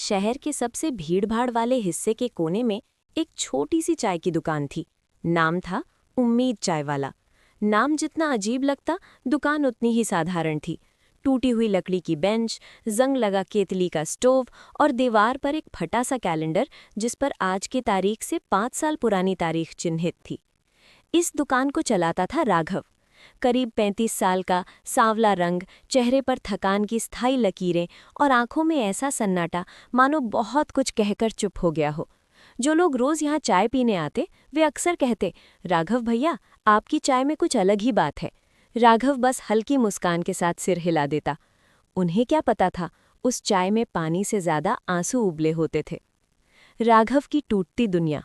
शहर के सबसे भीड़भाड़ वाले हिस्से के कोने में एक छोटी सी चाय की दुकान थी। नाम था उम्मीद चाय वाला। नाम जितना अजीब लगता, दुकान उतनी ही साधारण थी। टूटी हुई लकड़ी की बेंच, जंग लगा केतली का स्टोव और दीवार पर एक फटा सा कैलेंडर जिस पर आज की तारीख से 5 साल पुरानी तारीख चिन्हित थी। इस दुकान को चलाता था राघव। करीब 35 साल का, सांवला रंग, चेहरे पर थकान की स्थायी लकीरें और आंखों में ऐसा सन्नाटा मानो बहुत कुछ कहकर चुप हो गया हो। जो लोग रोज यहाँ चाय पीने आते वे अक्सर कहते, राघव भैया, आपकी चाय में कुछ अलग ही बात है। राघव बस हल्की मुस्कान के साथ सिर हिला देता। उन्हें क्या पता था, उस चाय में पानी से ज्यादा आंसू उबले होते थे। राघव की टूटती दुनिया।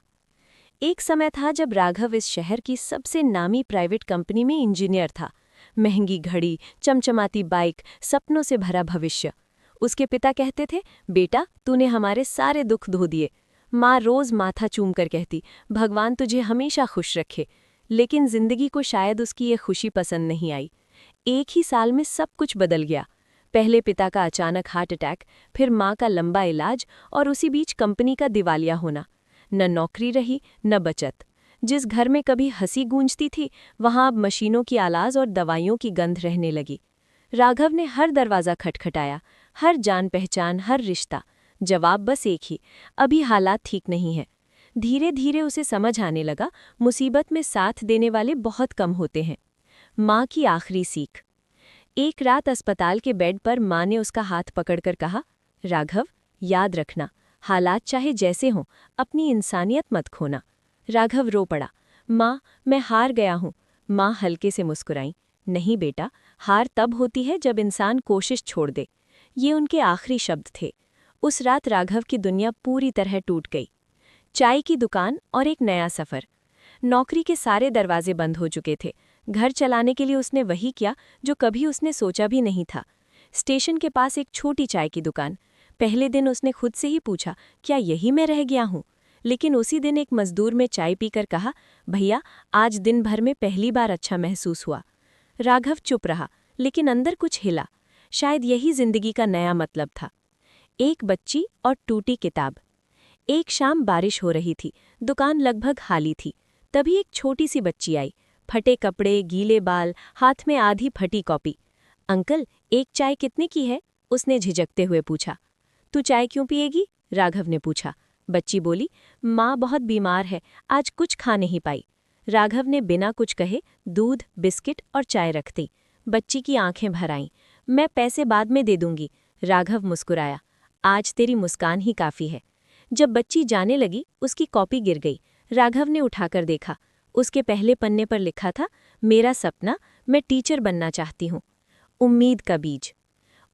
एक समय था जब राघव इस शहर की सबसे नामी प्राइवेट कंपनी में इंजीनियर था। महंगी घड़ी, चमचमाती बाइक, सपनों से भरा भविष्य। उसके पिता कहते थे, बेटा, तूने हमारे सारे दुख धो दिए। माँ रोज माथा चूम कर कहती, भगवान तुझे हमेशा खुश रखे। लेकिन जिंदगी को शायद उसकी ये खुशी पसंद नहीं आई। एक ही साल में सब कुछ बदल गया। पहले पिता का अचानक हार्ट अटैक, फिर माँ का लंबा इलाज और उसी बीच कंपनी का दिवालिया होना। न नौकरी रही, न बचत। जिस घर में कभी हंसी गूंजती थी, वहां अब मशीनों की आवाज और दवाइयों की गंध रहने लगी। राघव ने हर दरवाज़ा खटखटाया, हर जान पहचान, हर रिश्ता। जवाब बस एक ही, अभी हालात ठीक नहीं है। धीरे धीरे उसे समझ आने लगा, मुसीबत में साथ देने वाले बहुत कम होते हैं। माँ की आखिरी सीख। एक रात अस्पताल के बेड पर माँ ने उसका हाथ पकड़कर कहा, राघव, याद रखना, हालात चाहे जैसे हों, अपनी इंसानियत मत खोना। राघव रो पड़ा, माँ, मैं हार गया हूँ। माँ हल्के से मुस्कुराई, नहीं बेटा, हार तब होती है जब इंसान कोशिश छोड़ दे। ये उनके आखिरी शब्द थे। उस रात राघव की दुनिया पूरी तरह टूट गई। चाय की दुकान और एक नया सफ़र। नौकरी के सारे दरवाजे बंद हो चुके थे। घर चलाने के लिए उसने वही किया जो कभी उसने सोचा भी नहीं था। स्टेशन के पास एक छोटी चाय की दुकान। पहले दिन उसने खुद से ही पूछा, क्या यही मैं रह गया हूँ? लेकिन उसी दिन एक मजदूर में चाय पीकर कहा, भैया, आज दिन भर में पहली बार अच्छा महसूस हुआ। राघव चुप रहा, लेकिन अंदर कुछ हिला। शायद यही जिंदगी का नया मतलब था। एक बच्ची और टूटी किताब। एक शाम बारिश हो रही थी, दुकान लगभग खाली थी। तभी एक छोटी सी बच्ची आई, फटे कपड़े, गीले बाल, हाथ में आधी फटी कॉपी। अंकल, एक चाय कितने की है? उसने झिझकते हुए पूछा। तू चाय क्यों पिएगी? राघव ने पूछा। बच्ची बोली, माँ बहुत बीमार है, आज कुछ खा नहीं पाई। राघव ने बिना कुछ कहे दूध, बिस्किट और चाय रख दी। बच्ची की आंखें भर आईं। मैं पैसे बाद में दे दूंगी। राघव मुस्कुराया, आज तेरी मुस्कान ही काफी है। जब बच्ची जाने लगी, उसकी कॉपी गिर गई। राघव ने उठाकर देखा। उसके पहले पन्ने पर लिखा था, मेरा सपना, मैं टीचर बनना चाहती हूँ। उम्मीद का बीज।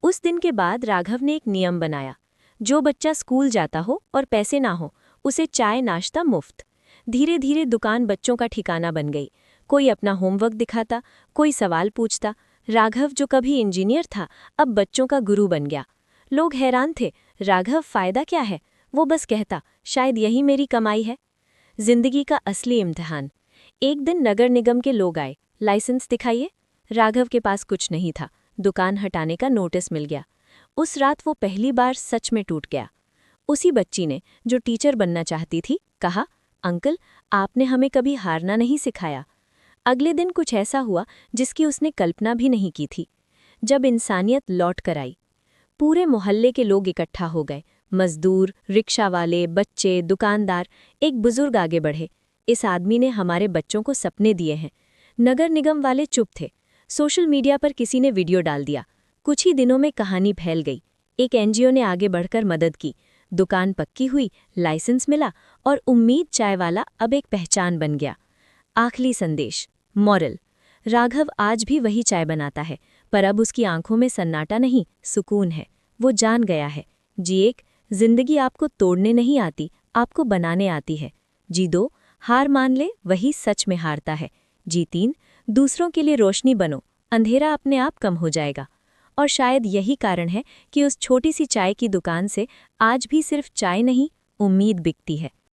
उस दिन के बाद राघव ने एक नियम बनाया, जो बच्चा स्कूल जाता हो और पैसे ना हो, उसे चाय नाश्ता मुफ्त। धीरे धीरे दुकान बच्चों का ठिकाना बन गई। कोई अपना होमवर्क दिखाता, कोई सवाल पूछता। राघव, जो कभी इंजीनियर था, अब बच्चों का गुरु बन गया। लोग हैरान थे, राघव, फायदा क्या है? वो बस कहता, शायद यही मेरी कमाई है। जिंदगी का असली इम्तिहान। एक दिन नगर निगम के लोग आए, लाइसेंस दिखाइए। राघव के पास कुछ नहीं था। दुकान हटाने का नोटिस मिल गया। उस रात वो पहली बार सच में टूट गया। उसी बच्ची ने, जो टीचर बनना चाहती थी, कहा, अंकल, आपने हमें कभी हारना नहीं सिखाया। अगले दिन कुछ ऐसा हुआ जिसकी उसने कल्पना भी नहीं की थी। जब इंसानियत लौट कर आई, पूरे मोहल्ले के लोग इकट्ठा हो गए। मजदूर, रिक्शा वाले, बच्चे, दुकानदार। एक बुजुर्ग आगे बढ़े, इस आदमी ने हमारे बच्चों को सपने दिए हैं। नगर निगम वाले चुप थे। सोशल मीडिया पर किसी ने वीडियो डाल दिया। कुछ ही दिनों में कहानी फैल गई। एक एनजीओ ने आगे बढ़कर मदद की। दुकान पक्की हुई, लाइसेंस मिला और उम्मीद चाय वाला अब एक पहचान बन गया। आखिरी संदेश, मॉरल। राघव आज भी वही चाय बनाता है, पर अब उसकी आंखों में सन्नाटा नहीं, सुकून है। वो जान गया है, जी एक, जिंदगी आपको तोड़ने नहीं आती, आपको बनाने आती है। जी दो, हार मान ले, वही सच में हारता है। जी तीन, दूसरों के लिए रोशनी बनो, अंधेरा अपने आप कम हो जाएगा। और शायद यही कारण है कि उस छोटी सी चाय की दुकान से आज भी सिर्फ चाय नहीं, उम्मीद बिकती है।